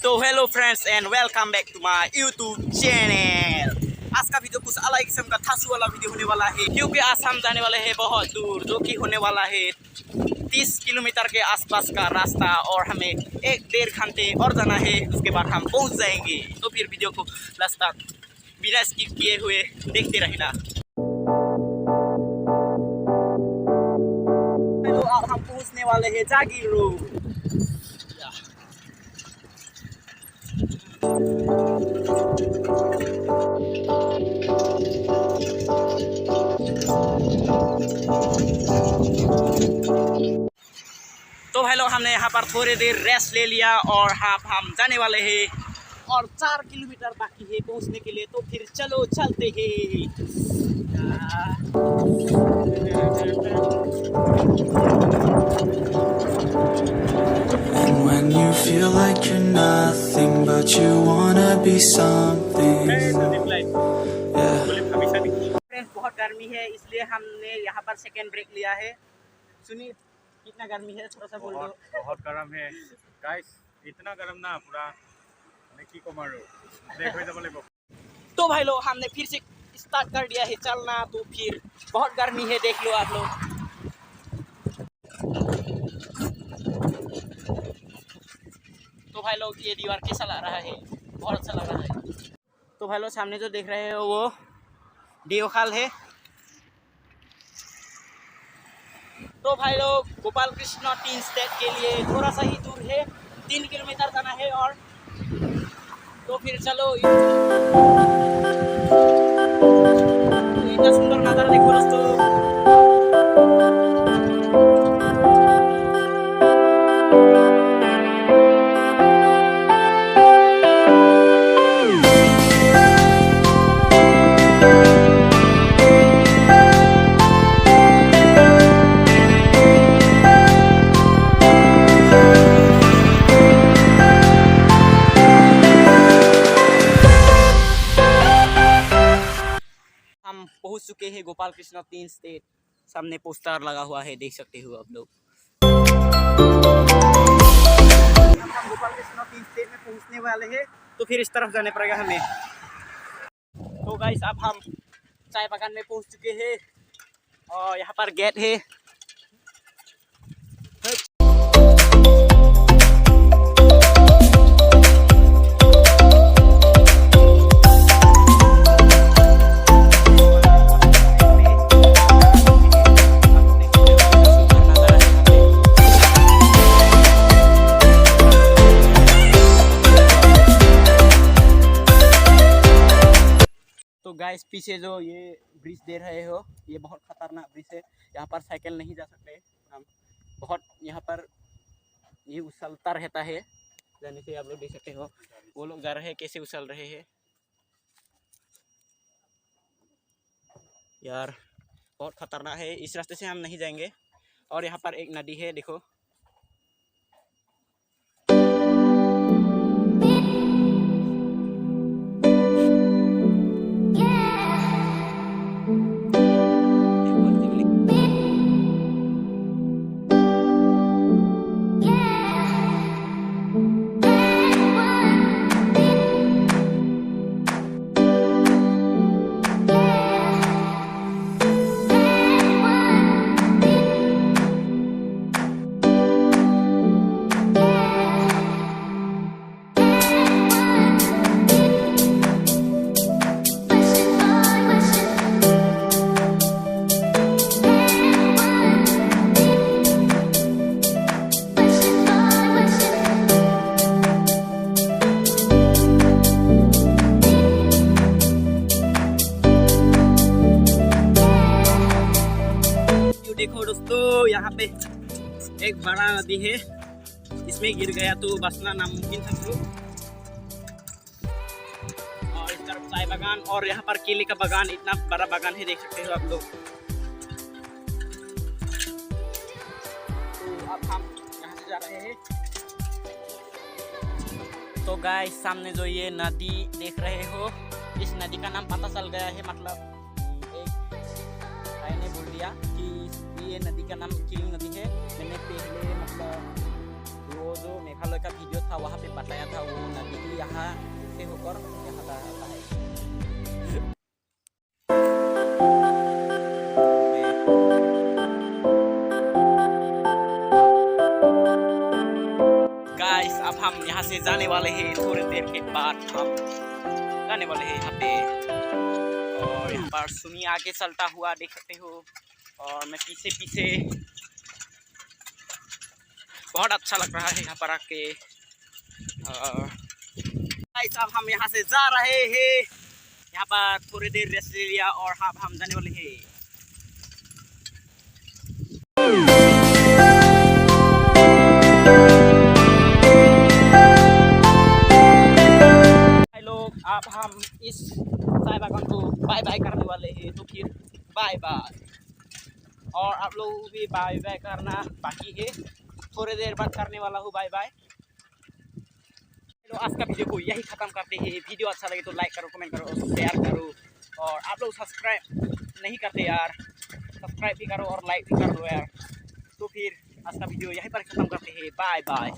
तो hello friends and welcome back to my YouTube channel. आज का वीडियो कुछ अलग किस्म का थासू वाला वीडियो होने वाला है, क्योंकि आज हम जाने वाले हैं बहुत दूर, जो कि होने वाला है 30 किलोमीटर के आसपास का रास्ता, और हमें 1-1.5 घंटे और जाना है। उसके बाद हम पहुंच जाएंगे। तो फिर वीडियो को लास्ट तक बिना स्किप किए हुए देखते रहना। तो अब हम पहुंचने वाले हैं जागीर रोड। तो हेलो, हमने यहाँ पर थोड़ी देर रेस्ट ले लिया और हम जाने वाले हैं, और 4 किलोमीटर बाकी है पहुँचने के लिए। तो फिर चलो चलते हैं। And when you feel like you're nothing but you wanna be something, yeah. Friends, बहुत गर्मी है, इसलिए हमने यहाँ पर सेकेंड ब्रेक लिया है। सुनिए कितना गर्मी है, थोड़ा सा बोल दो। बहुत गरम है गाइस, इतना गरम ना पूरा नेकी को मारो देखो जब ले। तो भाई लोग, हमने फिर से स्टार्ट कर दिया है चलना। तो फिर बहुत गर्मी है, देख लो आप लोग। तो भाई लोग, ये दीवार कैसा लग रहा है? बहुत अच्छा लग रहा है। तो भाई लोग, सामने जो देख रहे हो वो देवखाल है। तो भाई लोग, गोपाल कृष्ण टी स्टेट के लिए थोड़ा सा ही दूर है, 3 किलोमीटर जाना है। और तो फिर चलो, इतना सुंदर नज़ारा देखो दोस्तों। हम पहुंच चुके हैं गोपाल कृष्ण टी स्टेट। सामने पोस्टर लगा हुआ है, देख सकते हो आप लोग। हम गोपाल कृष्ण टी स्टेट में पहुंचने वाले हैं, तो फिर इस तरफ जाने पड़ेगा हमें। तो गाइस, अब हम चाय बागान में पहुंच चुके हैं, और यहाँ पर गेट है। तो गाइस, पीछे जो ये ब्रिज दे रहे हो, ये बहुत खतरनाक ब्रिज है। यहाँ पर साइकिल नहीं जा सकते हम। बहुत यहाँ पर ये उछलता रहता है, जाने से आप लोग देख सकते हो। वो लोग जा रहे हैं, कैसे उछल रहे हैं यार, बहुत खतरनाक है। इस रास्ते से हम नहीं जाएंगे। और यहाँ पर एक नदी है, देखो। देखो दोस्तों, यहाँ पे एक बड़ा नदी है, इसमें गिर गया तो बचना नामुमकिन समझो। और इस तरफ चाय बागान, और यहाँ पर केले का बागान, इतना बड़ा बागान है, देख सकते हो आप लोग। तो अब हम यहाँ से जा रहे हैं। तो गाइस, सामने जो ये नदी देख रहे हो, इस नदी का नाम पता चल गया है। मतलब एक भाई ने बोल दिया कि ये नदी का नाम किलिंग नदी है। मैंने पहले मतलब वो जो मेघालय का वीडियो था वहाँ पे बताया था वो यहाँ से होकर यहाँ तक आता है। गाइस अब हम यहाँ से जाने वाले हैं, थोड़ी देर के बाद हम जाने वाले हैं यहाँ पे। और यहाँ पर सुनी आगे चलता हुआ देख सकते हो, और मैं पीछे पीछे। बहुत अच्छा लग रहा है यहाँ पर आके। गाइस अब हम यहाँ से जा रहे हैं, यहाँ पर थोड़ी देर रेस्ट ले लिया और अब हम जाने वाले हैं। लोग अब हम इस चाय बागान को बाय बाय करने वाले हैं, तो फिर बाय बाय। और आप लोग भी बाय बाय करना बाकी है, थोड़ी देर बाद करने वाला हूँ बाय बाय। तो आज का वीडियो को यही ख़त्म करते हैं। वीडियो अच्छा लगे तो लाइक करो, कमेंट करो, शेयर करो। और आप लोग सब्सक्राइब नहीं करते यार, सब्सक्राइब भी करो और लाइक भी कर लो यार। तो फिर आज का वीडियो यहीं पर ख़त्म करते हैं। Bye bye.